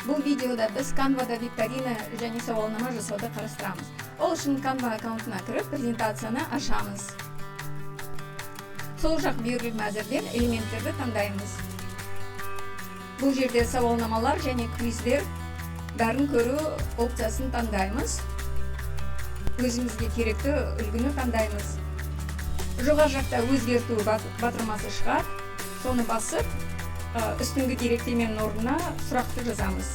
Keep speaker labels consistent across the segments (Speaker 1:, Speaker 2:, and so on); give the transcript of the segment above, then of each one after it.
Speaker 1: Бұл видеода біз Canva'да викторина және сауалнама жасауды қарастырамыз. Ол үшін Canva аккаунтына кіріп, презентацияны ашамыз. Сол жақ бұйрығын әзірлеп, элементтерді таңдаймыз. Бұл жерде сауалнамалар және квиздер бәрін көру опциясын таңдаймыз. Өзімізге керекті үлгіні таңдаймыз. Жоғары жақта өзгерту батырмасы шығар. Соны басып, үстіңгі директеменің орнына сұрақты жазамыз.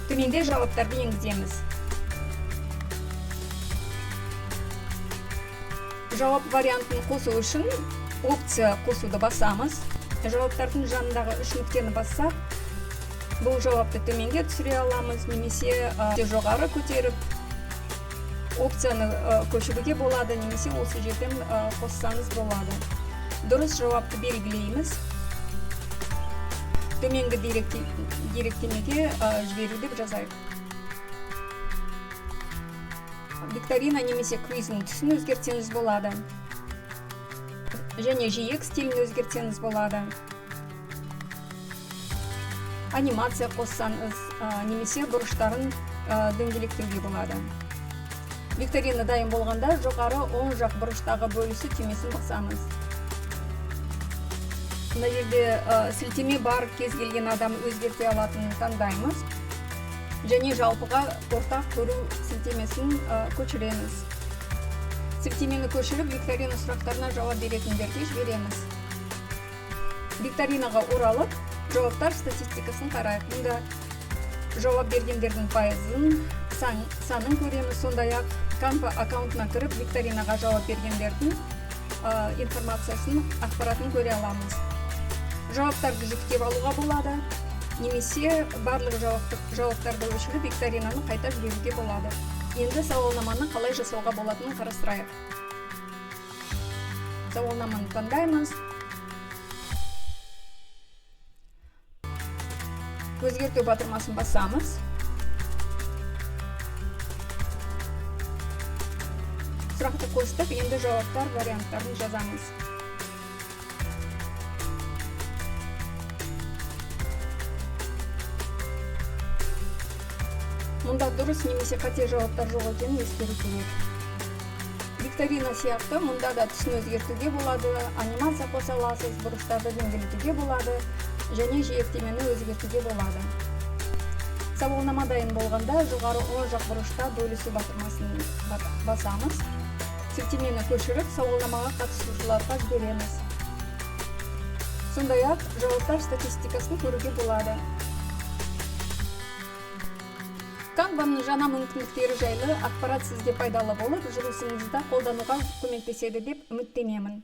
Speaker 1: Төменде жауаптарды енгіземіз. Жауап вариантын қосу үшін опция қосуды басамыз. Жауаптардың жанындағы үш нүктені бассақ, бұл жауапты төменге түсіре аламыз, немесе жоғары көтеріп опцияны көшіруге болады, немесе осы жерден қоссаңыз болады. Дұрыс жауапты белгілейміз. Төменгі директемеге жіберу деп жазайық. Викторина немесе квиздің түсін өзгертсеңіз болады. Және жиек стилін өзгертсеңіз болады. Анимация қоссаңыз, немесе бұрыштарын дөңгелектеуге болады. Викторина дайын болғанда жоғары оң жақ бұрыштағы бөлісі түймесін басамыз. Мына жерде сілтеме бар, кез келген адам өзгерте алатынын таңдаймыз. Және жалпыға ортақ көру сілтемесін көшіреміз. Сілтемені көшіріп, викторина сұрақтарына жауап беретіндерге жібереміз. Викторинаға оралып, жауаптар статистикасын қарайық. Мұнда жауап бергендердің пайызын, санын көреміз. Сондай-ақ Canva аккаунтына кіріп, викторинаға жауап бергендердің информациясын, ақпаратын көре аламыз. Жауаптарды жүктеп алуға болады, немесе барлық жауаптарды өшіріп викторинаны қайта жіберуге болады. Енді сауалнаманы қалай жасауға болатынын қарастырайық. Сауалнаманы таңдаймыз. Өзгерту батырмасын басамыз. Сұрақты қостық, енді жауаптар варианттарын жазамыз. Мұнда дұрыс немесе қате жауаптар жоқ екенін ескеру керек. Викторина сияқты мұнда да түсін өзгертуге болады, анимация қоса аласыз, бұрыштарды дөңгелетуге болады, және жиектемені өзгертуге болады. Сауалнама дайын болғанда жоғары оң жақ бұрышта бөлісу батырмасын басамыз. Сілтемені көшіріп, сауалнамаға қатысушыларға жібереміз. Сондай-ақ жауаптар статистикасын көруге болады. Canva'ның жаңа мүмкіндіктері жайлы ақпарат сізге пайдалы болып, жұмысыңызда қолдануға көмектеседі деп үміттенемін.